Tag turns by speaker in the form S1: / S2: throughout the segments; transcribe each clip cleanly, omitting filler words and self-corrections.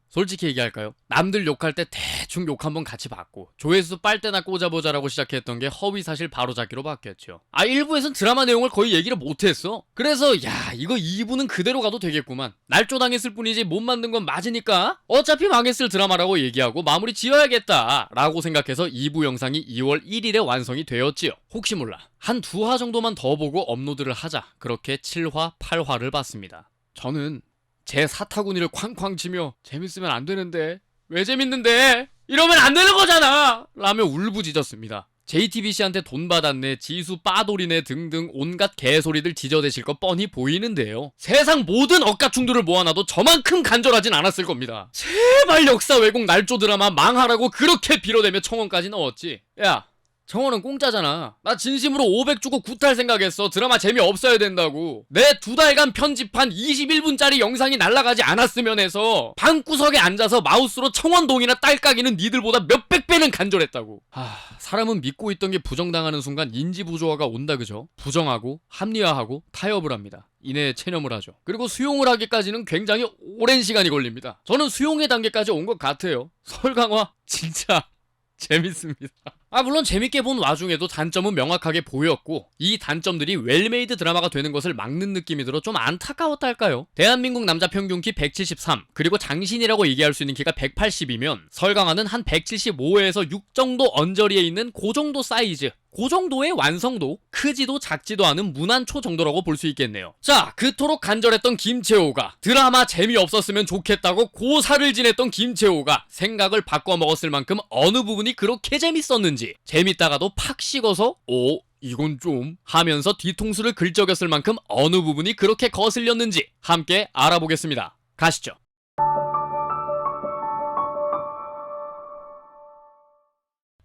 S1: 솔직히 얘기할까요? 남들 욕할 때 대충 욕 한번 같이 받고 조회수 빨대나 꽂아보자라고 시작했던 게 허위사실 바로잡기로 바뀌었죠. 1부에선 드라마 내용을 거의 얘기를 못했어. 그래서 야 이거 2부는 그대로 가도 되겠구만. 날조당했을 뿐이지 못 만든 건 맞으니까 어차피 망했을 드라마라고 얘기하고 마무리 지어야겠다 라고 생각해서 2부 영상이 2월 1일에 완성이 되었지요. 혹시 몰라 한 2화 정도만 더 보고 업로드를 하자 그렇게 7화 8화를 봤습니다. 저는 제 사타구니를 쾅쾅 치며 재밌으면 안 되는데 왜 재밌는데 이러면 안 되는 거잖아 라며 울부짖었습니다. JTBC한테 돈 받았네, 지수 빠돌이네 등등 온갖 개소리들 지저대실 거 뻔히 보이는데요. 세상 모든 억가충들을 모아놔도 저만큼 간절하진 않았을 겁니다. 제발 역사 왜곡 날조 드라마 망하라고 그렇게 빌어대며 청원까지 넣었지. 야 청원은 공짜잖아. 나 진심으로 500 주고 굿할 생각했어. 드라마 재미없어야 된다고. 내 2달간 편집한 21분짜리 영상이 날아가지 않았으면 해서 방구석에 앉아서 마우스로 청원동이나 딸깍이는 니들보다 몇백 배는 간절했다고. 사람은 믿고 있던 게 부정당하는 순간 인지부조화가 온다 그죠? 부정하고 합리화하고 타협을 합니다. 이내 체념을 하죠. 그리고 수용을 하기까지는 굉장히 오랜 시간이 걸립니다. 저는 수용의 단계까지 온 것 같아요. 설강화 진짜 재밌습니다. 물론 재밌게 본 와중에도 단점은 명확하게 보였고 이 단점들이 웰메이드 드라마가 되는 것을 막는 느낌이 들어 좀 안타까웠다 할까요? 대한민국 남자 평균키 173 그리고 장신이라고 얘기할 수 있는 키가 180이면 설강화는 한 175에서 6 정도 언저리에 있는 그 정도 사이즈, 그 정도의 완성도, 크지도 작지도 않은 무난초 정도라고 볼 수 있겠네요. 자, 그토록 간절했던 김채호가 드라마 재미없었으면 좋겠다고 고사를 지냈던 김채호가 생각을 바꿔 먹었을 만큼 어느 부분이 그렇게 재밌었는지 재밌다가도 팍 식어서 이건 좀 하면서 뒤통수를 긁적였을 만큼 어느 부분이 그렇게 거슬렸는지 함께 알아보겠습니다. 가시죠.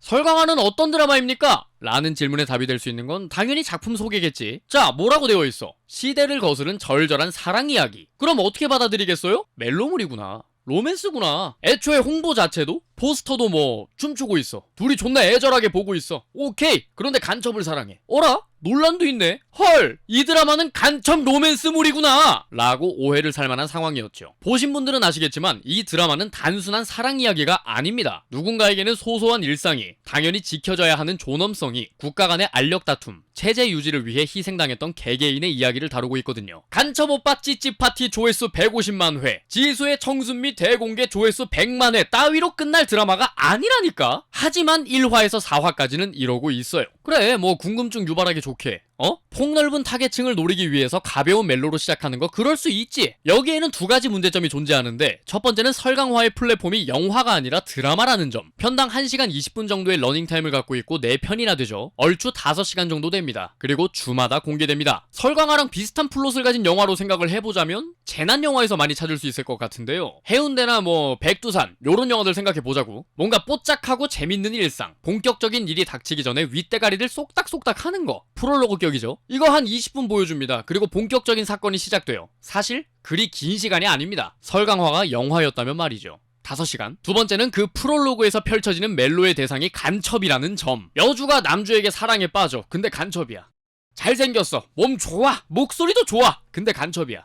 S1: 설강화는 어떤 드라마입니까? 라는 질문에 답이 될 수 있는 건 당연히 작품 소개겠지. 자, 뭐라고 되어 있어? 시대를 거스른 절절한 사랑 이야기. 그럼 어떻게 받아들이겠어요? 멜로물이구나. 로맨스구나. 애초에 홍보 자체도 포스터도 뭐 춤추고 있어. 둘이 존나 애절하게 보고 있어. 오케이. 그런데 간첩을 사랑해. 어라? 논란도 있네. 헐, 이 드라마는 간첩 로맨스물이구나 라고 오해를 살만한 상황이었죠. 보신 분들은 아시겠지만 이 드라마는 단순한 사랑 이야기가 아닙니다. 누군가에게는 소소한 일상이, 당연히 지켜져야 하는 존엄성이, 국가 간의 알력 다툼, 체제 유지를 위해 희생당했던 개개인의 이야기를 다루고 있거든요. 간첩 오빠 찌찌 파티 조회수 150만 회, 지수의 청순미 대공개 조회수 100만 회 따위로 끝날 드라마가 아니라니까. 하지만 1화에서 4화까지는 이러고 있어요. 그래, 뭐 궁금증 유발하기 좋게 폭넓은 타겟층을 노리기 위해서 가벼운 멜로로 시작하는 거 그럴 수 있지. 여기에는 두 가지 문제점이 존재하는데 첫 번째는 설강화의 플랫폼이 영화가 아니라 드라마라는 점. 편당 1시간 20분 정도의 러닝타임을 갖고 있고 4편이나 되죠. 얼추 5시간 정도 됩니다. 그리고 주마다 공개됩니다. 설강화랑 비슷한 플롯을 가진 영화로 생각을 해보자면 재난 영화에서 많이 찾을 수 있을 것 같은데요. 해운대나 뭐 백두산 요런 영화들 생각해보자고. 뭔가 뽀짝하고 재밌는 일상, 본격적인 일이 닥치기 전에 윗대가리를 쏙닥쏙닥 하는 거, 프롤로그 격이죠. 이거 한 20분 보여줍니다. 그리고 본격적인 사건이 시작돼요. 사실 그리 긴 시간이 아닙니다. 설강화가 영화였다면 말이죠. 5시간. 두 번째는 그 프롤로그에서 펼쳐지는 멜로의 대상이 간첩이라는 점. 여주가 남주에게 사랑에 빠져. 근데 간첩이야. 잘생겼어. 몸 좋아. 목소리도 좋아. 근데 간첩이야.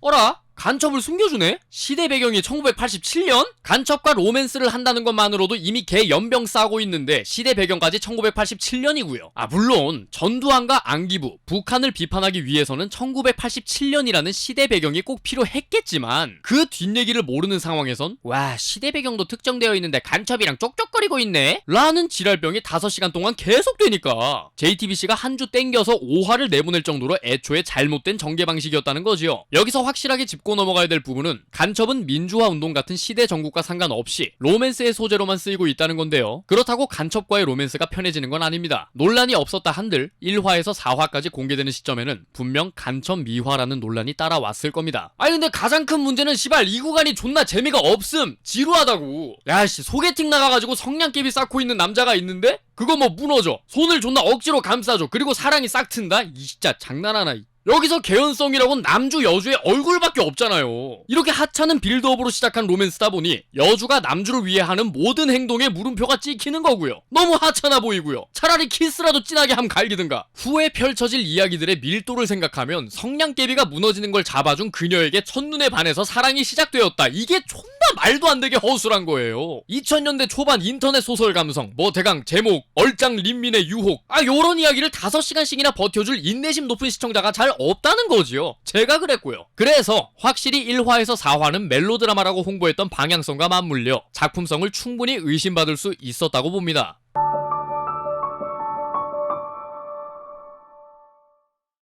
S1: 어라? 간첩을 숨겨주네? 시대 배경이 1987년? 간첩과 로맨스를 한다는 것만으로도 이미 개 연병 싸고 있는데 시대 배경까지 1987년이고요. 물론 전두환과 안기부, 북한을 비판하기 위해서는 1987년이라는 시대 배경이 꼭 필요했겠지만 그 뒷얘기를 모르는 상황에선 와, 시대 배경도 특정되어 있는데 간첩이랑 쪽쪽거리고 있네? 라는 지랄병이 5시간 동안 계속되니까 JTBC가 한 주 땡겨서 5화를 내보낼 정도로 애초에 잘못된 전개 방식이었다는 거지요. 여기서 확실하게 짚고 넘어가야 될 부분은 간첩은 민주화 운동 같은 시대 정국과 상관없이 로맨스의 소재로만 쓰이고 있다는 건데요. 그렇다고 간첩과의 로맨스가 편해지는 건 아닙니다. 논란이 없었다 한들 1화에서 4화까지 공개되는 시점에는 분명 간첩 미화라는 논란이 따라왔을 겁니다. 근데 가장 큰 문제는 시발 이 구간이 존나 재미가 없음. 지루하다고. 야씨, 소개팅 나가가지고 성냥개비 쌓고 있는 남자가 있는데 그거 뭐 무너져. 손을 존나 억지로 감싸줘. 그리고 사랑이 싹 튼다? 이 진짜 장난하나. 여기서 개연성이라고는 남주 여주의 얼굴밖에 없잖아요. 이렇게 하찮은 빌드업으로 시작한 로맨스다 보니 여주가 남주를 위해 하는 모든 행동에 물음표가 찍히는 거고요. 너무 하찮아 보이고요. 차라리 키스라도 진하게 함 갈기든가. 후에 펼쳐질 이야기들의 밀도를 생각하면 성냥개비가 무너지는 걸 잡아준 그녀에게 첫눈에 반해서 사랑이 시작되었다. 이게 존나 말도 안 되게 허술한 거예요. 2000년대 초반 인터넷 소설 감성, 뭐 대강 제목, 얼짱 린민의 유혹, 요런 이야기를 5시간씩이나 버텨줄 인내심 높은 시청자가 잘 없다는 거지요. 제가 그랬고요. 그래서 확실히 1화에서 4화는 멜로드라마라고 홍보했던 방향성과 맞물려 작품성을 충분히 의심받을 수 있었다고 봅니다.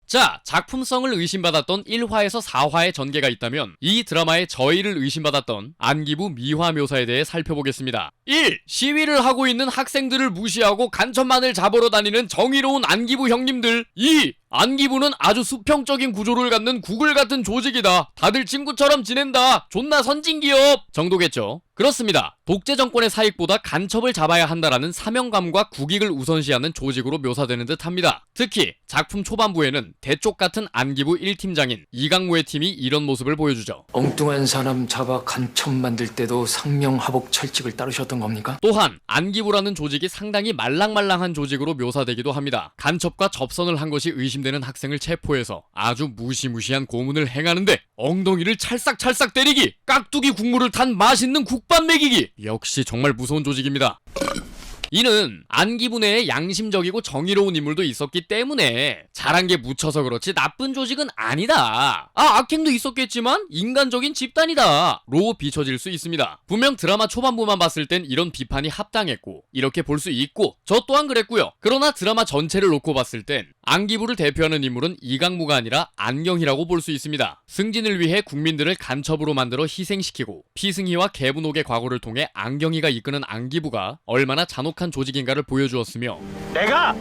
S1: 자, 작품성을 의심받았던 1화에서 4화의 전개가 있다면 이 드라마의 저의를 의심받았던 안기부 미화 묘사에 대해 살펴보겠습니다. 1. 시위를 하고 있는 학생들을 무시하고 간첩만을 잡으러 다니는 정의로운 안기부 형님들. 2. 안기부는 아주 수평적인 구조를 갖는 구글 같은 조직이다. 다들 친구처럼 지낸다. 존나 선진기업 정도겠죠. 그렇습니다. 독재 정권의 사익보다 간첩을 잡아야 한다라는 사명감과 국익을 우선시하는 조직으로 묘사되는 듯 합니다. 특히 작품 초반부에는 대쪽 같은 안기부 1팀장인 이강무의 팀이 이런 모습을 보여주죠.
S2: 엉뚱한 사람 잡아 간첩 만들 때도 상명하복 철칙을 따르셨던 겁니까?
S1: 또한 안기부라는 조직이 상당히 말랑말랑한 조직으로 묘사되기도 합니다. 간첩과 접선을 한 것이 의심되는 학생을 체포해서 아주 무시무시한 고문을 행하는데 엉덩이를 찰싹찰싹 때리기, 깍두기 국물을 탄 맛있는 국밥 먹이기. 역시 정말 무서운 조직입니다. 이는 안기부 내에 양심적이고 정의로운 인물도 있었기 때문에 잘한 게 묻혀서 그렇지 나쁜 조직은 아니다. 악행도 있었겠지만 인간적인 집단이다 로 비춰질 수 있습니다. 분명 드라마 초반부만 봤을 땐 이런 비판이 합당했고 이렇게 볼 수 있고 저 또한 그랬고요. 그러나 드라마 전체를 놓고 봤을 땐 안기부를 대표하는 인물은 이강무가 아니라 안경희라고 볼 수 있습니다. 승진을 위해 국민들을 간첩으로 만들어 희생시키고 피승희와 개분옥의 과거를 통해 안경희가 이끄는 안기부가 얼마나 잔혹한 조직인가를 보여주었으며
S3: 내가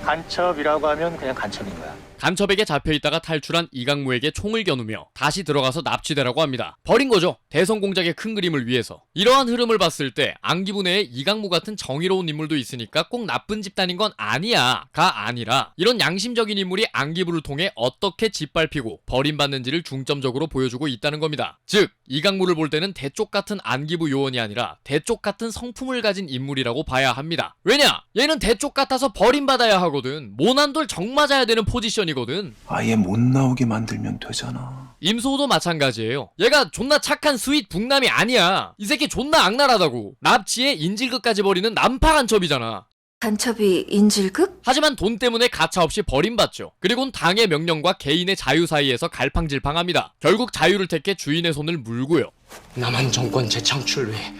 S3: 간첩이라고 하면 그냥 간첩인 거야.
S1: 간첩에게 잡혀있다가 탈출한 이강무에게 총을 겨누며 다시 들어가서 납치되라고 합니다. 버린 거죠. 대성 공작의 큰 그림을 위해서. 이러한 흐름을 봤을 때 안기부 내에 이강무 같은 정의로운 인물도 있으니까 꼭 나쁜 집단인 건 아니야가 아니라 이런 양심적인 인물이 안기부를 통해 어떻게 짓밟히고 버림받는지를 중점적으로 보여주고 있다는 겁니다. 즉 이강무를 볼 때는 대쪽 같은 안기부 요원이 아니라 대쪽 같은 성품을 가진 인물이라고 봐야 합니다. 왜냐? 얘는 대쪽 같아서 버림받아야 하거든. 모난돌 정 맞아야 되는 포지션이 거든.
S4: 아예 못 나오게 만들면 되잖아.
S1: 임소호도 마찬가지예요. 얘가 존나 착한 스윗 북남이 아니야. 이 새끼 존나 악랄하다고. 납치에 인질극까지 벌이는 난파 간첩이잖아.
S5: 간첩이 인질극?
S1: 하지만 돈 때문에 가차없이 버림받죠. 그리곤 당의 명령과 개인의 자유 사이에서 갈팡질팡합니다. 결국 자유를 택해 주인의 손을 물고요.
S2: 남한 정권 재창출 위해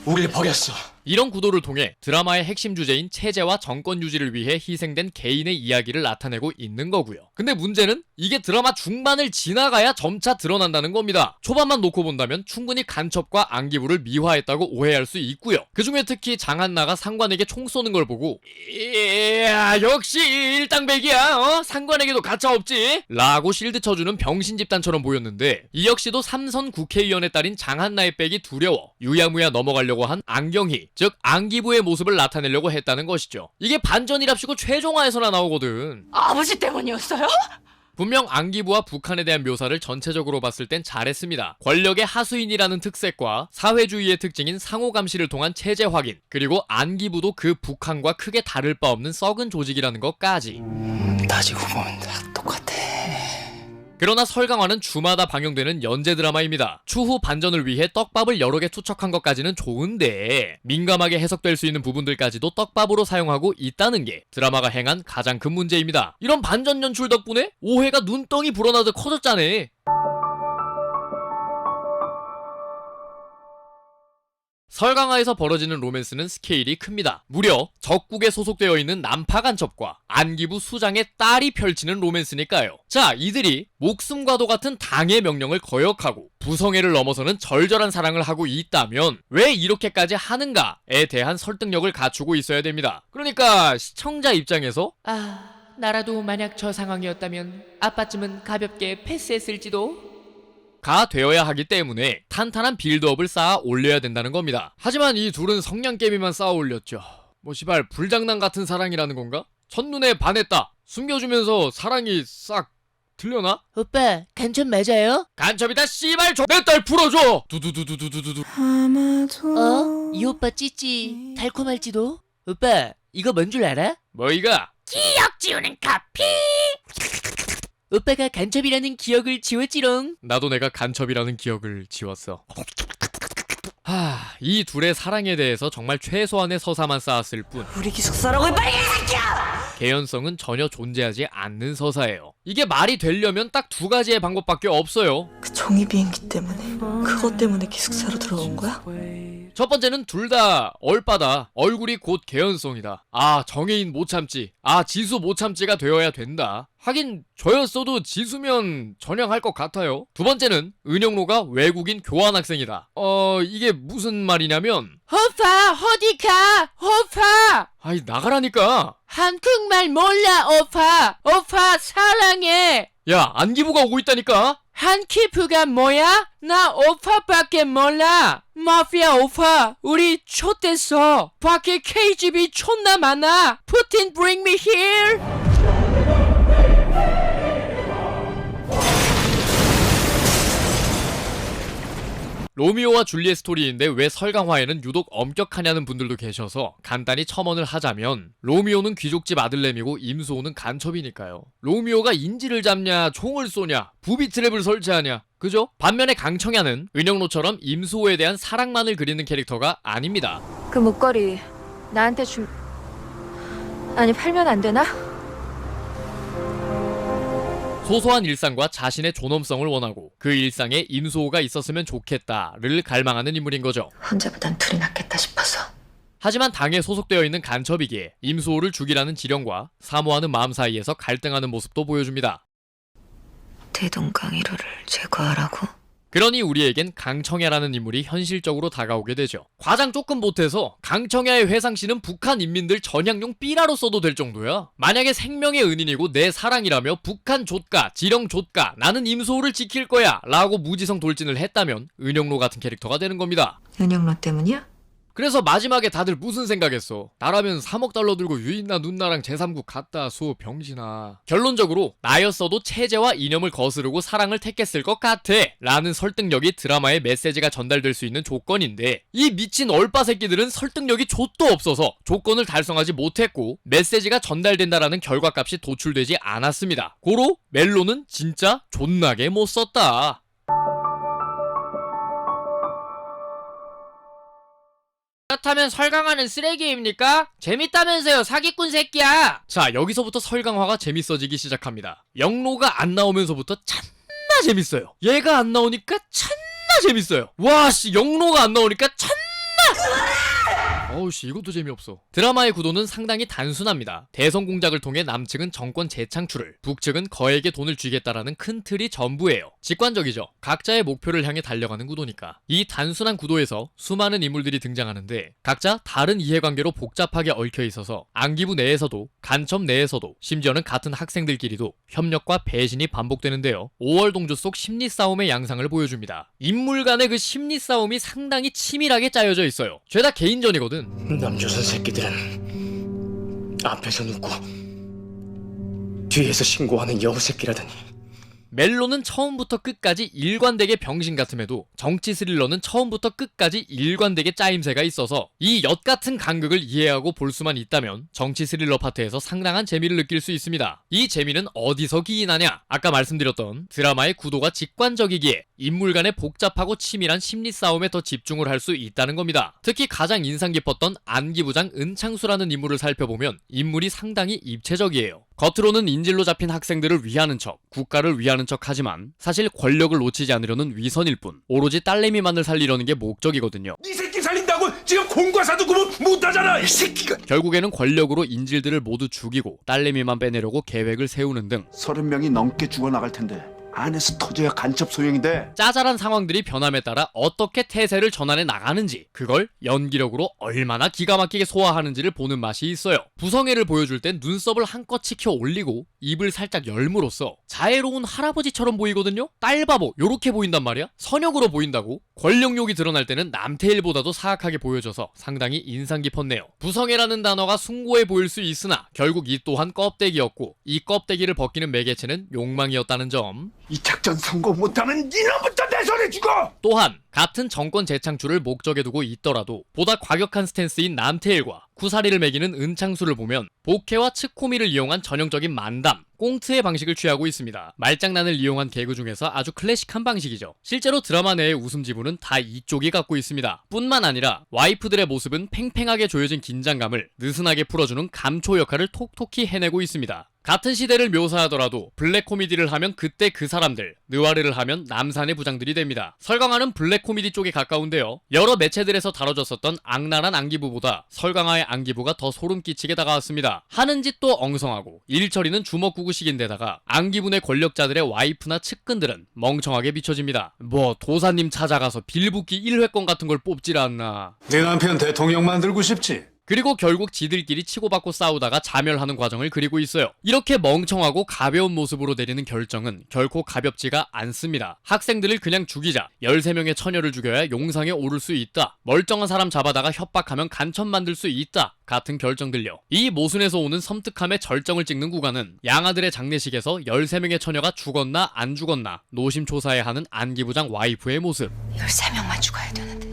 S2: 우리를 버렸어.
S1: 이런 구도를 통해 드라마의 핵심 주제인 체제와 정권 유지를 위해 희생된 개인의 이야기를 나타내고 있는 거고요. 근데 문제는 이게 드라마 중반을 지나가야 점차 드러난다는 겁니다. 초반만 놓고 본다면 충분히 간첩과 안기부를 미화했다고 오해할 수 있고요. 그중에 특히 장한나가 상관에게 총 쏘는 걸 보고 이야 역시 일당백이야. 상관에게도 가차없지 라고 실드 쳐주는 병신 집단처럼 보였는데 이 역시도 삼선 국회의원의 딸인 장한나의 백이 두려워 유야무야 넘어가려고 한 안경희, 즉 안기부의 모습을 나타내려고 했다는 것이죠. 이게 반전이랍시고 최종화에서나 나오거든.
S5: 아버지 때문이었어요?
S1: 분명 안기부와 북한에 대한 묘사를 전체적으로 봤을 땐 잘했습니다. 권력의 하수인이라는 특색과 사회주의의 특징인 상호감시를 통한 체제 확인, 그리고 안기부도 그 북한과 크게 다를 바 없는 썩은 조직이라는 것까지.
S2: 따지고 보면 다 똑같아.
S1: 그러나 설강화는 주마다 방영되는 연재 드라마입니다. 추후 반전을 위해 떡밥을 여러 개 투척한 것까지는 좋은데 민감하게 해석될 수 있는 부분들까지도 떡밥으로 사용하고 있다는 게 드라마가 행한 가장 큰 문제입니다. 이런 반전 연출 덕분에 오해가 눈덩이 불어나듯 커졌잖아. 설강화에서 벌어지는 로맨스는 스케일이 큽니다. 무려 적국에 소속되어 있는 난파 간첩과 안기부 수장의 딸이 펼치는 로맨스니까요. 자, 이들이 목숨과도 같은 당의 명령을 거역하고 부성애를 넘어서는 절절한 사랑을 하고 있다면 왜 이렇게까지 하는가에 대한 설득력을 갖추고 있어야 됩니다. 그러니까 시청자 입장에서
S6: 나라도 만약 저 상황이었다면 아빠쯤은 가볍게 패스했을지도.
S1: 가 되어야 하기 때문에 탄탄한 빌드업을 쌓아 올려야 된다는 겁니다. 하지만 이 둘은 성냥개비만 쌓아 올렸죠. 뭐 시발 불장난 같은 사랑이라는 건가? 첫눈에 반했다. 숨겨주면서 사랑이 싹 들려나?
S6: 오빠 간첩 맞아요?
S1: 간첩이다 씨발 내 딸 풀어줘. 두두두두두두두.
S6: 이 오빠 찌찌 달콤할지도? 오빠 이거 뭔 줄 알아?
S1: 뭐이가?
S6: 기억 지우는 카피. 오빠가 간첩이라는 기억을 지웠지롱.
S1: 나도 내가 간첩이라는 기억을 지웠어. 이 둘의 사랑에 대해서 정말 최소한의 서사만 쌓았을 뿐
S5: 우리 기숙사라고 빨리!
S1: 개연성은 전혀 존재하지 않는 서사예요. 이게 말이 되려면 딱 두 가지의 방법밖에 없어요.
S5: 그 종이 비행기 때문에 그것 때문에 기숙사로 들어온 거야?
S1: 첫 번째는 둘 다 얼빠다. 얼굴이 곧 개연성이다. 정혜인 못 참지. 지수 못 참지가 되어야 된다. 하긴 저였어도 지수면 전향할 것 같아요. 두 번째는 은영로가 외국인 교환학생이다. 이게 무슨 말이냐면
S6: 오빠 어디 가? 오빠
S1: 나가라니까.
S6: 한국말 몰라 오빠. 오빠 사랑해.
S1: 야, 안기부가 오고 있다니까.
S6: 한키프가 뭐야? 나 오빠밖에 몰라. 마피아 오빠 우리 좆됐어. 밖에 KGB 존나 많아. 푸틴 bring me here.
S1: 로미오와 줄리엣 스토리인데 왜 설강화에는 유독 엄격하냐는 분들도 계셔서 간단히 첨언을 하자면 로미오는 귀족집 아들내미고 임수호는 간첩이니까요. 로미오가 인질을 잡냐 총을 쏘냐 부비 트랩을 설치하냐 그죠? 반면에 강청야는 은영로처럼 임수호에 대한 사랑만을 그리는 캐릭터가 아닙니다.
S5: 그 목걸이 나한테 아니 팔면 안 되나?
S1: 소소한 일상과 자신의 존엄성을 원하고 그 일상에 임수호가 있었으면 좋겠다를 갈망하는 인물인 거죠.
S5: 혼자보단 둘이 낫겠다 싶어서.
S1: 하지만 당에 소속되어 있는 간첩이기에 임수호를 죽이라는 지령과 사모하는 마음 사이에서 갈등하는 모습도 보여줍니다.
S5: 대동강이로를 제거하라고?
S1: 그러니 우리에겐 강청야라는 인물이 현실적으로 다가오게 되죠. 과장 조금 보태서 강청야의 회상씨는 북한 인민들 전향용 삐라로 써도 될 정도야. 만약에 생명의 은인이고 내 사랑이라며 북한 좆가, 지령 좆가, 나는 임수호를 지킬 거야 라고 무지성 돌진을 했다면 은영로 같은 캐릭터가 되는 겁니다.
S5: 은영로 때문이야?
S1: 그래서 마지막에 다들 무슨 생각했어? 나라면 3억 달러 들고 유인나 누나랑 제3국 갔다 수 병신아. 결론적으로 나였어도 체제와 이념을 거스르고 사랑을 택했을 것 같아 라는 설득력이 드라마의 메시지가 전달될 수 있는 조건인데 이 미친 얼빠 새끼들은 설득력이 좆도 없어서 조건을 달성하지 못했고 메시지가 전달된다라는 결과값이 도출되지 않았습니다. 고로 멜로는 진짜 존나게 못 썼다. 그렇다면 설강화는 쓰레기입니까? 재밌다면서요 사기꾼 새끼야. 자, 여기서부터 설강화가 재밌어지기 시작합니다. 영로가 안 나오면서부터 참나 재밌어요. 얘가 안 나오니까 참나 재밌어요. 와씨, 영로가 안 나오니까 참나 어우씨, 이것도 재미없어. 드라마의 구도는 상당히 단순합니다. 대성 공작을 통해 남측은 정권 재창출을, 북측은 거액의 돈을 쥐겠다라는 큰 틀이 전부예요. 직관적이죠. 각자의 목표를 향해 달려가는 구도니까. 이 단순한 구도에서 수많은 인물들이 등장하는데 각자 다른 이해관계로 복잡하게 얽혀 있어서 안기부 내에서도 간첩 내에서도 심지어는 같은 학생들끼리도 협력과 배신이 반복되는데요. 5월 동주 속 심리 싸움의 양상을 보여줍니다. 인물 간의 그 심리 싸움이 상당히 치밀하게 짜여져 있어요. 죄다 개인전이거든.
S2: 남조선 새끼들은 앞에서 눕고 뒤에서 신고하는 여우새끼라더니.
S1: 멜로는 처음부터 끝까지 일관되게 병신 같음에도 정치 스릴러는 처음부터 끝까지 일관되게 짜임새가 있어서 이 엿같은 간극을 이해하고 볼 수만 있다면 정치 스릴러 파트에서 상당한 재미를 느낄 수 있습니다. 이 재미는 어디서 기인하냐? 아까 말씀드렸던 드라마의 구도가 직관적이기에 인물 간의 복잡하고 치밀한 심리 싸움에 더 집중을 할 수 있다는 겁니다. 특히 가장 인상 깊었던 안기부장 은창수라는 인물을 살펴보면 인물이 상당히 입체적이에요. 겉으로는 인질로 잡힌 학생들을 위하는 척, 국가를 위하는 척 하지만 사실 권력을 놓치지 않으려는 위선일 뿐 오로지 딸내미만을 살리려는 게 목적이거든요.
S4: 이 새끼 살린다고 지금 공과사도 구분 못하잖아 이 새끼가.
S1: 결국에는 권력으로 인질들을 모두 죽이고 딸내미만 빼내려고 계획을 세우는 등
S4: 30명이 넘게 죽어나갈 텐데 안에서 터져야 간첩 소용인데.
S1: 짜잘한 상황들이 변함에 따라 어떻게 태세를 전환해 나가는지 그걸 연기력으로 얼마나 기가 막히게 소화하는지를 보는 맛이 있어요. 부성애를 보여줄 땐 눈썹을 한껏 치켜 올리고 입을 살짝 열므로써 자애로운 할아버지처럼 보이거든요. 딸바보 요렇게 보인단 말이야. 선역으로 보인다고. 권력욕이 드러날 때는 남태일보다도 사악하게 보여져서 상당히 인상 깊었네요. 부성애라는 단어가 숭고해 보일 수 있으나 결국 이 또한 껍데기였고 이 껍데기를 벗기는 매개체는 욕망이었다는 점.
S4: 이 작전 성공 못하면 니놈부터 내 손에 죽어.
S1: 또한 같은 정권 재창출을 목적에 두고 있더라도 보다 과격한 스탠스인 남태일과 쿠사리를 매기는 은창수를 보면 복해와 츠코미를 이용한 전형적인 만담, 꽁트의 방식을 취하고 있습니다. 말장난을 이용한 개그 중에서 아주 클래식한 방식이죠. 실제로 드라마 내의 웃음 지분은 다 이쪽이 갖고 있습니다. 뿐만 아니라 와이프들의 모습은 팽팽하게 조여진 긴장감을 느슨하게 풀어주는 감초 역할을 톡톡히 해내고 있습니다. 같은 시대를 묘사하더라도 블랙 코미디를 하면 그때 그 사람들, 느와르를 하면 남산의 부장들이 됩니다. 설강화는 블랙 코미디 쪽에 가까운데요. 여러 매체들에서 다뤄졌었던 악랄한 안기부보다 설강화의 안기부가 더 소름 끼치게 다가왔습니다. 하는 짓도 엉성하고 일처리는 주먹구구식인데다가 안기부의 권력자들의 와이프나 측근들은 멍청하게 비춰집니다. 뭐 도사님 찾아가서 빌붙기 1회권 같은 걸 뽑질 않나.
S7: 네 남편 대통령 만들고 싶지?
S1: 그리고 결국 지들끼리 치고받고 싸우다가 자멸하는 과정을 그리고 있어요. 이렇게 멍청하고 가벼운 모습으로 내리는 결정은 결코 가볍지가 않습니다. 학생들을 그냥 죽이자, 13명의 처녀를 죽여야 용상에 오를 수 있다, 멀쩡한 사람 잡아다가 협박하면 간첩 만들 수 있다 같은 결정들요. 이 모순에서 오는 섬뜩함의 절정을 찍는 구간은 양아들의 장례식에서 13명의 처녀가 죽었나 안 죽었나 노심초사해 하는 안기부장 와이프의 모습.
S5: 13명만 죽어야 되는데.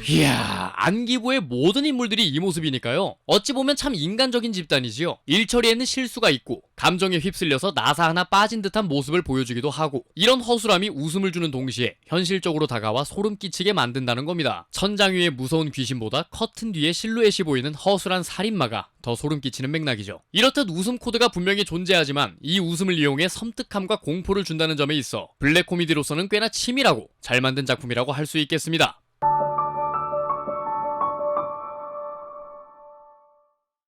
S1: 이야, 안기부의 모든 인물들이 이 모습이니까요. 어찌 보면 참 인간적인 집단이지요. 일처리에는 실수가 있고 감정에 휩쓸려서 나사 하나 빠진 듯한 모습을 보여주기도 하고, 이런 허술함이 웃음을 주는 동시에 현실적으로 다가와 소름 끼치게 만든다는 겁니다. 천장 위의 무서운 귀신보다 커튼 뒤에 실루엣이 보이는 허술한 살인마가 더 소름 끼치는 맥락이죠. 이렇듯 웃음 코드가 분명히 존재하지만 이 웃음을 이용해 섬뜩함과 공포를 준다는 점에 있어 블랙 코미디로서는 꽤나 치밀하고 잘 만든 작품이라고 할 수 있겠습니다.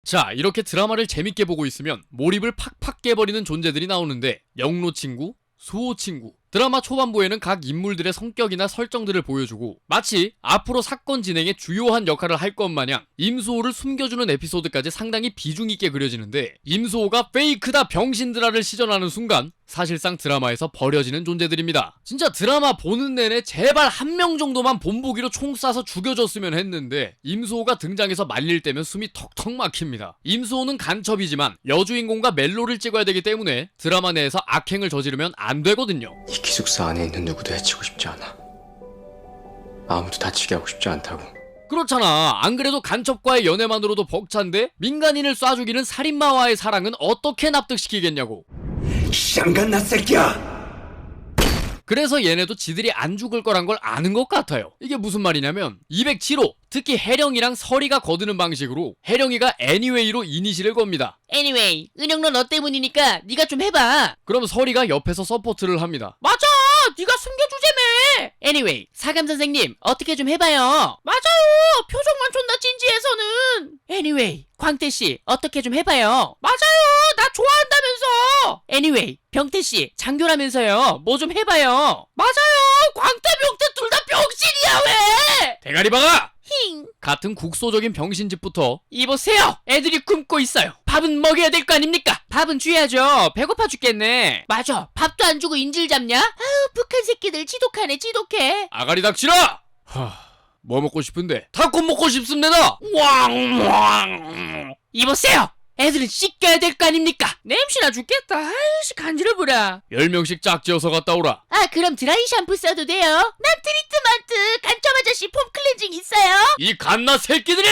S1: 자, 이렇게 드라마를 재밌게 보고 있으면 몰입을 팍팍 깨버리는 존재들이 나오는데, 영로 친구, 수호 친구. 드라마 초반부에는 각 인물들의 성격이나 설정들을 보여주고 마치 앞으로 사건 진행에 주요한 역할을 할 것 마냥 임수호를 숨겨주는 에피소드까지 상당히 비중 있게 그려지는데, 임수호가 페이크다 병신들아를 시전하는 순간 사실상 드라마에서 버려지는 존재들입니다. 진짜 드라마 보는 내내 제발 한 명 정도만 본보기로 총 쏴서 죽여줬으면 했는데, 임수호가 등장해서 말릴 때면 숨이 턱턱 막힙니다. 임수호는 간첩이지만 여주인공과 멜로를 찍어야 되기 때문에 드라마 내에서 악행을 저지르면 안 되거든요.
S2: 이 기숙사 안에 있는 누구도 해치고 싶지 않아. 아무도 다치게 하고 싶지 않다고.
S1: 그렇잖아. 안 그래도 간첩과의 연애만으로도 벅찬데 민간인을 쏴 죽이는 살인마와의 사랑은 어떻게 납득시키겠냐고.
S4: 쌍간나 새끼야!
S1: 그래서 얘네도 지들이 안 죽을 거란 걸 아는 것 같아요. 이게 무슨 말이냐면 207호, 특히 혜령이랑 설이가 거드는 방식으로 혜령이가 anyway로 이니시를 겁니다.
S6: Anyway, 은영너 너 때문이니까 네가 좀 해봐.
S1: 그럼 설이가 옆에서 서포트를 합니다.
S6: 맞아, 네가 숨겨주자며. Anyway, 사감 선생님 어떻게 좀 해봐요. 맞아요, 표정만 존나 진지해서는. Anyway, 광태씨 어떻게 좀 해봐요. 맞아요, 나 좋아한다면서. Anyway, 병태씨 장교라면서요. 뭐 좀 해봐요. 맞아요, 광태 병태 둘 다 병신이야. 왜?
S1: 대가리 박아!
S6: 힝.
S1: 같은 국소적인 병신집부터
S6: 이보세요, 애들이 굶고 있어요. 밥은 먹여야 될 거 아닙니까? 밥은 줘야죠. 배고파 죽겠네. 맞아, 밥도 안 주고 인질 잡냐? 아우, 북한 새끼들 지독하네, 지독해.
S1: 아가리 닥치라! 뭐 먹고 싶은데? 닭콘 먹고 싶습니다! 왕왕!
S6: 이보세요, 애들은 씻겨야 될 거 아닙니까? 냄새나 죽겠다. 아이씨, 간지러워라.
S1: 10명씩 짝지어서 갔다 오라.
S6: 아, 그럼 드라이 샴푸 써도 돼요? 난 트리트먼트 간첩 아저씨 폼 클렌징 있어요?
S1: 이 갓나 새끼들이!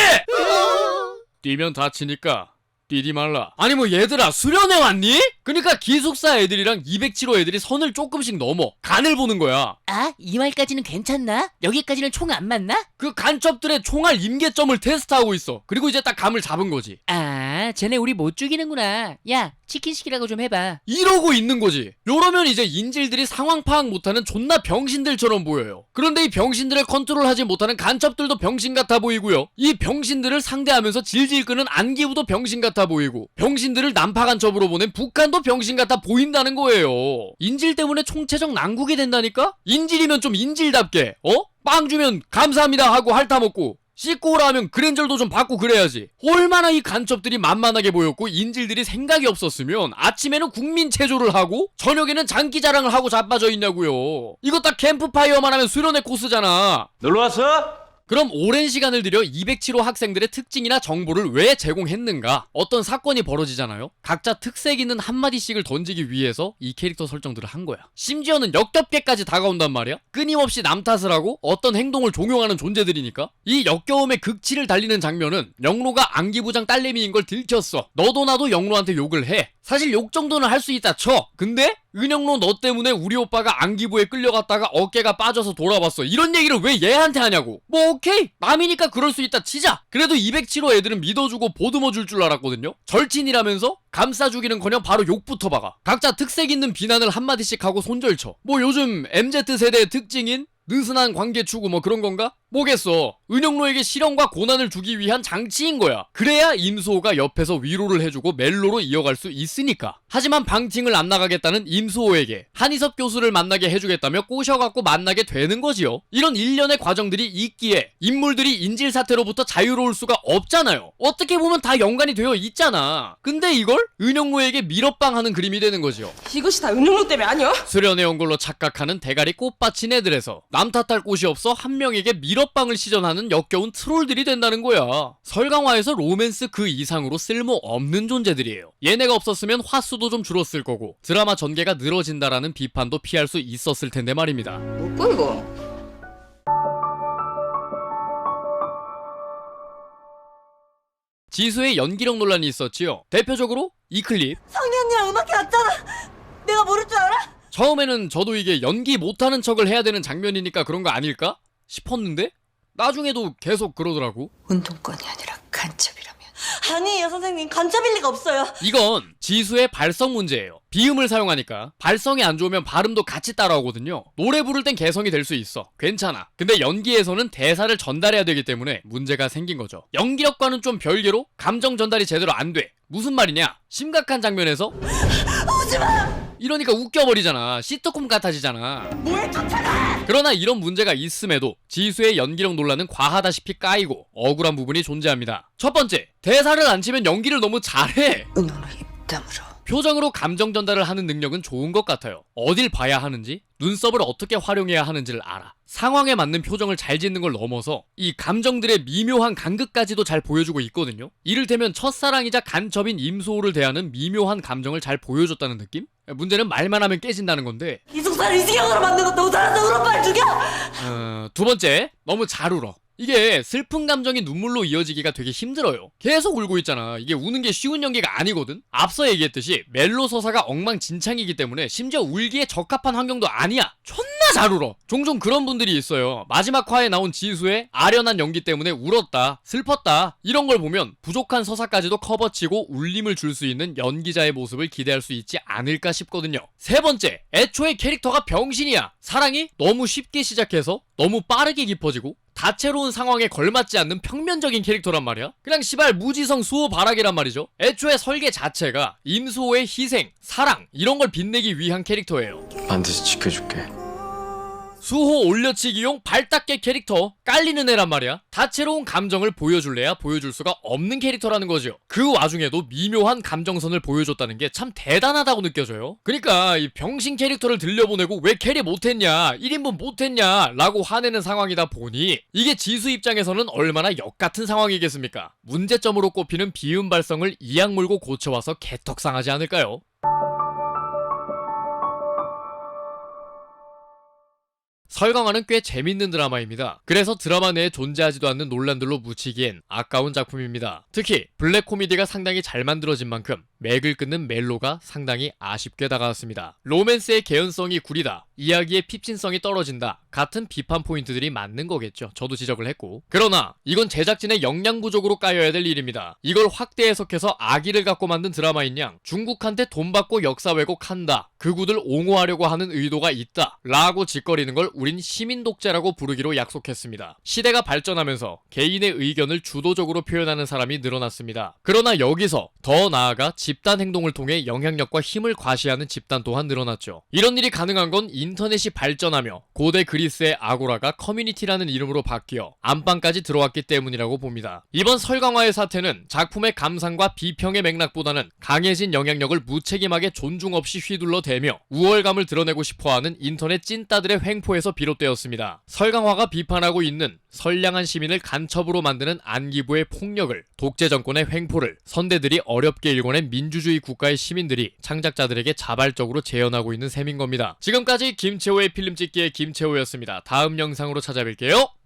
S1: 뛰면 다치니까 뛰지 말라. 아니 뭐 얘들아, 수련회 왔니? 그러니까 기숙사 애들이랑 207호 애들이 선을 조금씩 넘어 간을 보는 거야.
S6: 아, 이 말까지는 괜찮나? 여기까지는 총 안 맞나?
S1: 그 간첩들의 총알 임계점을 테스트하고 있어. 그리고 이제 딱 감을 잡은 거지.
S6: 아, 쟤네 우리 못 죽이는구나. 야, 치킨 시키라고 좀 해봐.
S1: 이러고 있는 거지. 요러면 이제 인질들이 상황 파악 못하는 존나 병신들처럼 보여요. 그런데 이 병신들을 컨트롤하지 못하는 간첩들도 병신 같아 보이고요. 이 병신들을 상대하면서 질질 끄는 안기부도 병신 같아 보이고, 병신들을 난파 간첩으로 보낸 북한도 병신 같아 보인다는 거예요. 인질 때문에 총체적 난국이 된다니까? 인질이면 좀 인질답게, 빵 주면 감사합니다 하고 핥아먹고, 씻고 오라 하면 그랜저도 좀 받고 그래야지. 얼마나 이 간첩들이 만만하게 보였고 인질들이 생각이 없었으면 아침에는 국민 체조를 하고 저녁에는 장기 자랑을 하고 자빠져 있냐고요. 이거 딱 캠프파이어만 하면 수련회 코스잖아.
S3: 놀러 왔어?
S1: 그럼 오랜 시간을 들여 207호 학생들의 특징이나 정보를 왜 제공했는가? 어떤 사건이 벌어지잖아요? 각자 특색 있는 한마디씩을 던지기 위해서 이 캐릭터 설정들을 한 거야. 심지어는 역겹게까지 다가온단 말이야? 끊임없이 남 탓을 하고 어떤 행동을 종용하는 존재들이니까. 이 역겨움의 극치를 달리는 장면은 영로가 안기부장 딸내미인 걸 들켰어. 너도 나도 영로한테 욕을 해. 사실 욕 정도는 할 수 있다 쳐. 근데 은영로 너 때문에 우리 오빠가 안기부에 끌려갔다가 어깨가 빠져서 돌아왔어. 이런 얘기를 왜 얘한테 하냐고. 뭐 오케이, 남이니까 그럴 수 있다 치자. 그래도 207호 애들은 믿어주고 보듬어 줄 줄 알았거든요. 절친이라면서 감싸주기는커녕 바로 욕부터 박아. 각자 특색 있는 비난을 한마디씩 하고 손절쳐. 뭐 요즘 MZ세대의 특징인 느슨한 관계 추구 뭐 그런 건가? 뭐겠어. 은영로에게 시련과 고난을 주기 위한 장치인 거야. 그래야 임수호가 옆에서 위로를 해주고 멜로로 이어갈 수 있으니까. 하지만 방팅을 안 나가겠다는 임수호에게 한희섭 교수를 만나게 해주겠다며 꼬셔갖고 만나게 되는 거지요. 이런 일련의 과정들이 있기에 인물들이 인질사태로부터 자유로울 수가 없잖아요. 어떻게 보면 다 연관이 되어 있잖아. 근데 이걸 은영로에게 밀어빵하는 그림이 되는 거지요.
S8: 이것이 다 은영로 때문에 아니야?
S1: 수련해 온 걸로 착각하는 대가리 꽃받친 애들에서 남 탓할 곳이 없어 한 명에게 밀어빵을 시전하는 역겨운 트롤들이 된다는 거야. 설강화에서 로맨스 그 이상으로 쓸모없는 존재들이에요. 얘네가 없었으면 화수도 좀 줄었을 거고 드라마 전개가 늘어진다라는 비판도 피할 수 있었을 텐데 말입니다.
S8: 뭐고 이거?
S1: 지수의 연기력 논란이 있었지요. 대표적으로 이 클립.
S8: 성희 언니랑 음악회 왔잖아. 내가 모를 줄 알아?
S1: 처음에는 저도 이게 연기 못하는 척을 해야 되는 장면이니까 그런 거 아닐까 싶었는데 나중에도 계속 그러더라고.
S9: 운동권이 아니라 간첩이라면.
S8: 아니에요 선생님, 간첩일 리가 없어요.
S1: 이건 지수의 발성 문제예요. 비음을 사용하니까 발성이 안 좋으면 발음도 같이 따라오거든요. 노래 부를 땐 개성이 될 수 있어. 괜찮아. 근데 연기에서는 대사를 전달해야 되기 때문에 문제가 생긴 거죠. 연기력과는 좀 별개로 감정 전달이 제대로 안 돼. 무슨 말이냐? 심각한 장면에서 오지마! 이러니까 웃겨버리잖아. 시트콤 같아지잖아.
S8: 뭘 쫓아가!
S1: 그러나 이런 문제가 있음에도 지수의 연기력 논란은 과하다시피 까이고 억울한 부분이 존재합니다. 첫 번째, 대사를 안 치면 연기를 너무 잘해.
S9: 은호로 입담으로.
S1: 표정으로 감정 전달을 하는 능력은 좋은 것 같아요. 어딜 봐야 하는지, 눈썹을 어떻게 활용해야 하는지를 알아. 상황에 맞는 표정을 잘 짓는 걸 넘어서 이 감정들의 미묘한 간극까지도 잘 보여주고 있거든요. 이를테면 첫사랑이자 간첩인 임수호를 대하는 미묘한 감정을 잘 보여줬다는 느낌? 문제는 말만 하면 깨진다는 건데.
S8: 이숙사를 이승영으로 만든 것도 모자라서 우리 오빠를 죽여!
S1: 두 번째, 너무 잘 울어. 이게 슬픈 감정이 눈물로 이어지기가 되게 힘들어요. 계속 울고 있잖아. 이게 우는 게 쉬운 연기가 아니거든. 앞서 얘기했듯이 멜로 서사가 엉망진창이기 때문에 심지어 울기에 적합한 환경도 아니야. 존나 잘 울어. 종종 그런 분들이 있어요. 마지막 화에 나온 지수의 아련한 연기 때문에 울었다, 슬펐다, 이런 걸 보면 부족한 서사까지도 커버치고 울림을 줄 수 있는 연기자의 모습을 기대할 수 있지 않을까 싶거든요. 세 번째, 애초에 캐릭터가 병신이야. 사랑이 너무 쉽게 시작해서 너무 빠르게 깊어지고 다채로운 상황에 걸맞지 않는 평면적인 캐릭터란 말이야. 그냥 시발 무지성 수호 바라기란 말이죠. 애초에 설계 자체가 임수호의 희생, 사랑 이런 걸 빛내기 위한 캐릭터예요.
S2: 반드시 지켜줄게.
S1: 수호 올려치기용 발닦개 캐릭터, 깔리는 애란 말이야. 다채로운 감정을 보여줄래야 보여줄 수가 없는 캐릭터라는 거죠. 그 와중에도 미묘한 감정선을 보여줬다는 게 참 대단하다고 느껴져요. 그러니까 이 병신 캐릭터를 들려보내고 왜 캐리 못했냐, 1인분 못했냐 라고 화내는 상황이다 보니 이게 지수 입장에서는 얼마나 역같은 상황이겠습니까? 문제점으로 꼽히는 비음 발성을 이악 물고 고쳐와서 개떡상하지 않을까요? 설강화는 꽤 재밌는 드라마입니다. 그래서 드라마 내에 존재하지도 않는 논란들로 묻히기엔 아까운 작품입니다. 특히 블랙 코미디가 상당히 잘 만들어진 만큼 맥을 끊는 멜로가 상당히 아쉽게 다가왔습니다. 로맨스의 개연성이 구리다, 이야기의 핍진성이 떨어진다 같은 비판 포인트들이 맞는 거겠죠. 저도 지적을 했고. 그러나 이건 제작진의 역량 부족으로 까여야 될 일입니다. 이걸 확대 해석해서 악의를 갖고 만든 드라마인 양 중국한테 돈 받고 역사 왜곡한다, 극우들 옹호하려고 하는 의도가 있다 라고 짓거리는 걸 우린 시민 독재라고 부르기로 약속했습니다. 시대가 발전하면서 개인의 의견을 주도적으로 표현하는 사람이 늘어났습니다. 그러나 여기서 더 나아가 집단 행동을 통해 영향력과 힘을 과시하는 집단 또한 늘어났죠. 이런 일이 가능한 건 인터넷이 발전하며 고대 그리스의 아고라가 커뮤니티라는 이름으로 바뀌어 안방까지 들어왔기 때문이라고 봅니다. 이번 설강화의 사태는 작품의 감상과 비평의 맥락보다는 강해진 영향력을 무책임하게 존중 없이 휘둘러대며 우월감을 드러내고 싶어하는 인터넷 찐따들의 횡포에서 비롯되었습니다. 설강화가 비판하고 있는 선량한 시민을 간첩으로 만드는 안기부의 폭력을, 독재 정권의 횡포를 선대들이 어렵게 일궈낸 민주주의 국가의 시민들이 창작자들에게 자발적으로 재현하고 있는 셈인 겁니다. 지금까지 김채호의 필름 찍기의 김채호였습니다. 다음 영상으로 찾아뵐게요.